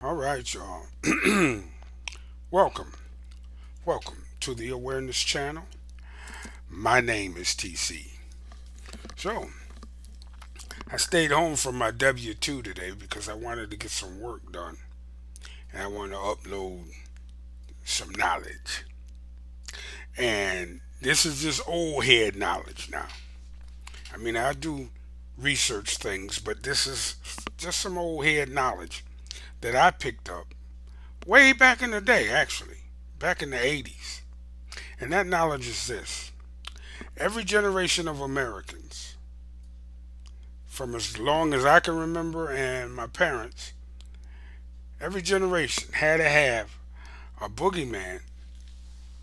All right, y'all. welcome. Welcome to the Awareness Channel. My name is TC. So, I stayed home from my W 2 today because I wanted to get some work done and I wanted to upload some knowledge. And this is just old head knowledge now. I mean, I do research things, but this is just some old head knowledge that I picked up way back in the day, actually, back in the 80s. And that knowledge is this: every generation of Americans, from as long as I can remember and my parents, every generation had to have a boogeyman,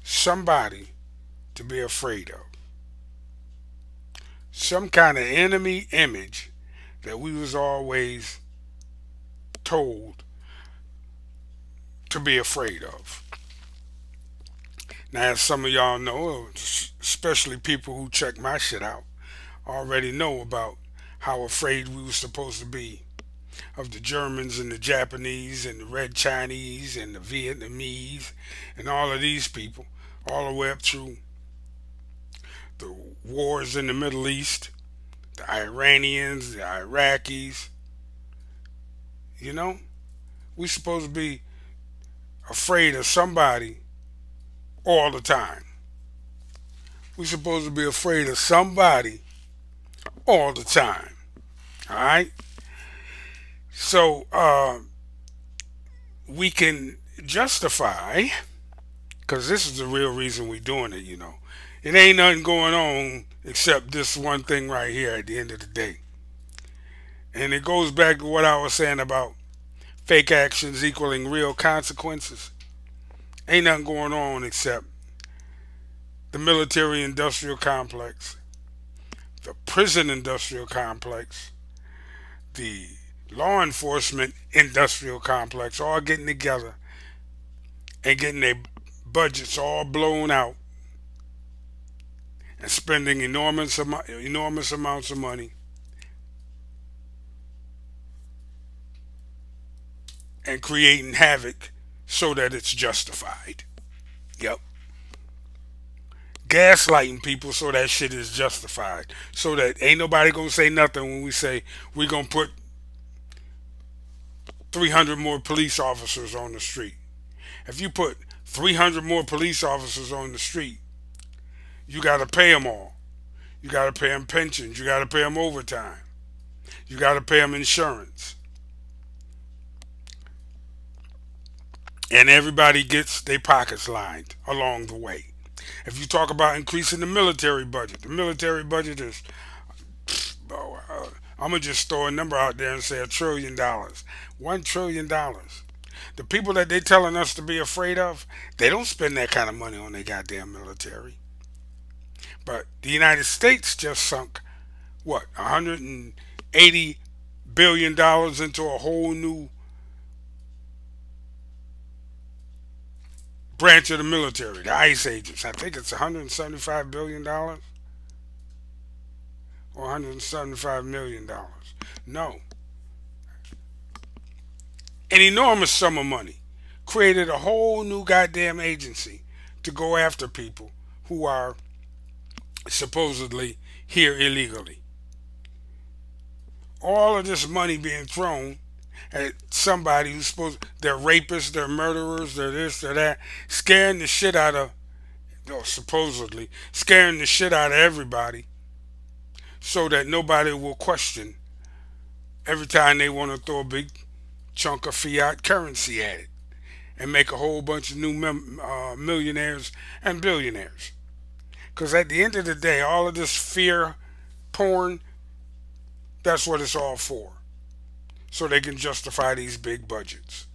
somebody to be afraid of, some kind of enemy image that we was always told to be afraid of. Now, as some of y'all know, especially people who check my shit out, already know about how afraid we were supposed to be of the Germans and the Japanese and the Red Chinese and the Vietnamese and all of these people, all the way up through the wars in the Middle East, the Iranians, the Iraqis. You know, we supposed to be afraid of somebody all the time. We supposed to be afraid of somebody all the time. All right. So we can justify, because this is the real reason we doing it. It ain't nothing going on except this one thing right here at the end of the day. And it goes back to what I was saying about fake actions equaling real consequences. Ain't nothing going on except the military industrial complex, the prison industrial complex, the law enforcement industrial complex, all getting together and getting their budgets all blown out and spending enormous amounts of money and creating havoc so that it's justified. Yep. Gaslighting people so that shit is justified. So that ain't nobody gonna say nothing when we say we're gonna put 300 more police officers on the street. If you put 300 more police officers on the street, you gotta pay them all. You gotta pay them pensions. You gotta pay them overtime. You gotta pay them insurance. And everybody gets their pockets lined along the way. If you talk about increasing the military budget is, I'm gonna just throw a number out there and say $1 trillion, $1 trillion. The people that they telling us to be afraid of, they don't spend that kind of money on their goddamn military. But the United States just sunk what, $180 billion into a whole new branch of the military, the ICE agents. I think it's $175 billion or $175 million. No, an enormous sum of money created a whole new goddamn agency to go after people who are supposedly here illegally. All of this money being thrown at somebody who's they're rapists, they're murderers, they're this, they're that, scaring the shit out of, supposedly scaring the shit out of everybody, so that nobody will question every time they want to throw a big chunk of fiat currency at it and make a whole bunch of new millionaires and billionaires. Because at the end of the day, all of this fear porn, that's what it's all for. So they can justify these big budgets.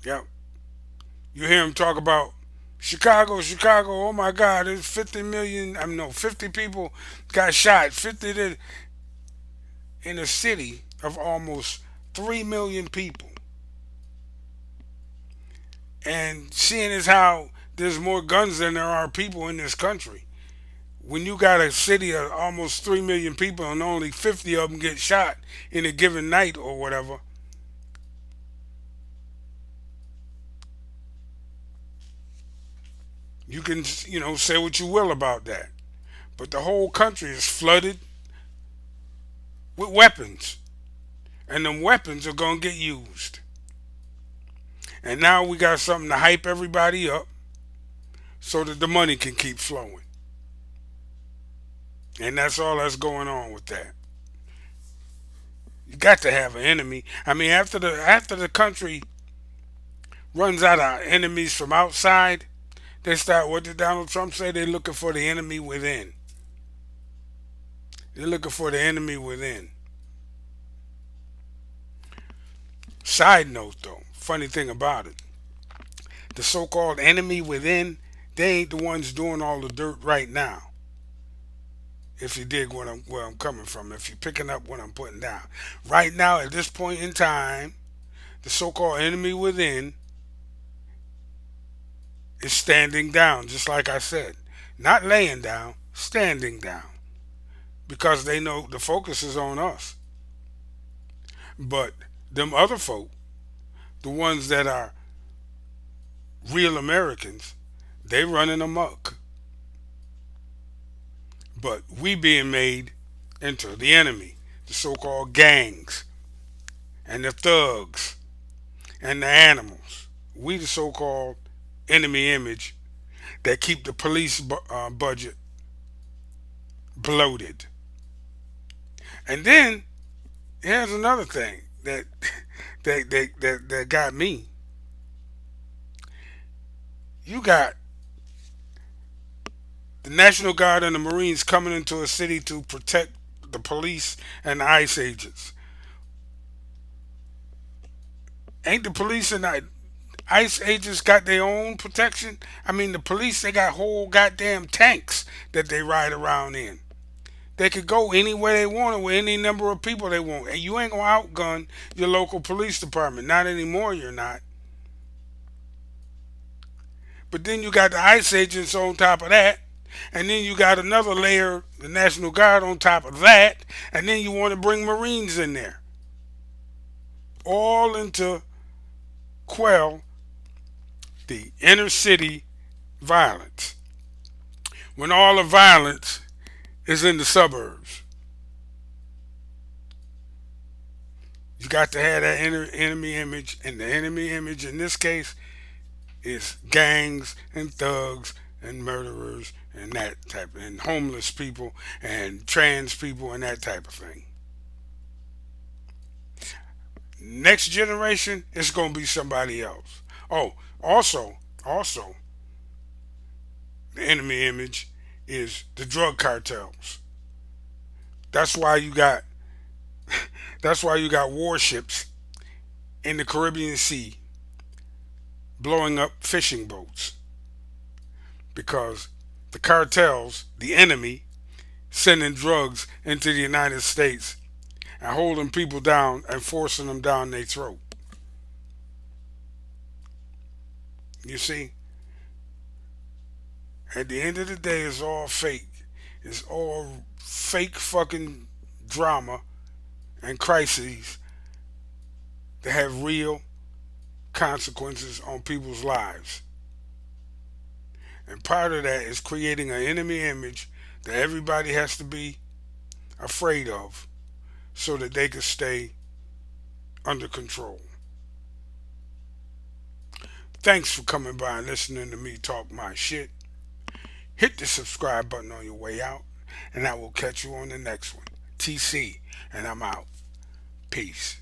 Yep. You hear them talk about Chicago, Chicago. Oh my God, there's 50 million. I mean, no, 50 people got shot. 50 in a city of almost 3 million people. And seeing as how there's more guns than there are people in this country, when you got a city of almost 3 million people and only 50 of them get shot in a given night or whatever, You can, say what you will about that. But the whole country is flooded with weapons. And them weapons are going to get used. And now we got something to hype everybody up so that the money can keep flowing. And that's all that's going on with that. You got to have an enemy. I mean, after the country runs out of enemies from outside, they start. What did Donald Trump say? They're looking for the enemy within. They're looking for the enemy within. Side note, though, funny thing about it, the so-called enemy within, they ain't the ones doing all the dirt right now. If you dig where I'm coming from, if you're picking up what I'm putting down, right now at this point in time, the so-called enemy within is standing down, just like I said, not laying down, standing down, because they know the focus is on us. But them other folk, the ones that are real Americans, they running amok. But we being made into the enemy, the so-called gangs and the thugs and the animals. We the so-called enemy image that keep the police budget bloated. And then here's another thing that that got me. You got the National Guard and the Marines coming into a city to protect the police and the ICE agents. Ain't the police and the ICE agents got their own protection? I mean, the police, they got whole goddamn tanks that they ride around in. They could go anywhere they want with any number of people they want. And you ain't going to outgun your local police department. Not anymore, you're not. But then you got the ICE agents on top of that. And then you got another layer, the National Guard on top of that. And then you want to bring Marines in there. All into quell the inner city violence. When all the violence is in the suburbs. You got to have that enemy image. And the enemy image in this case is gangs and thugs and murderers and that type, and homeless people and trans people and that type of thing. Next generation, it's gonna be somebody else. Oh, also, the enemy image is the drug cartels. That's why you got that's why you got warships in the Caribbean Sea blowing up fishing boats because the cartels, the enemy, sending drugs into the United States and holding people down and forcing them down their throat. You see, at the end of the day, it's all fake. It's all fake fucking drama and crises that have real consequences on people's lives. And part of that is creating an enemy image that everybody has to be afraid of so that they can stay under control. Thanks for coming by and listening to me talk my shit. Hit the subscribe button on your way out, and I will catch you on the next one. TC, and I'm out. Peace.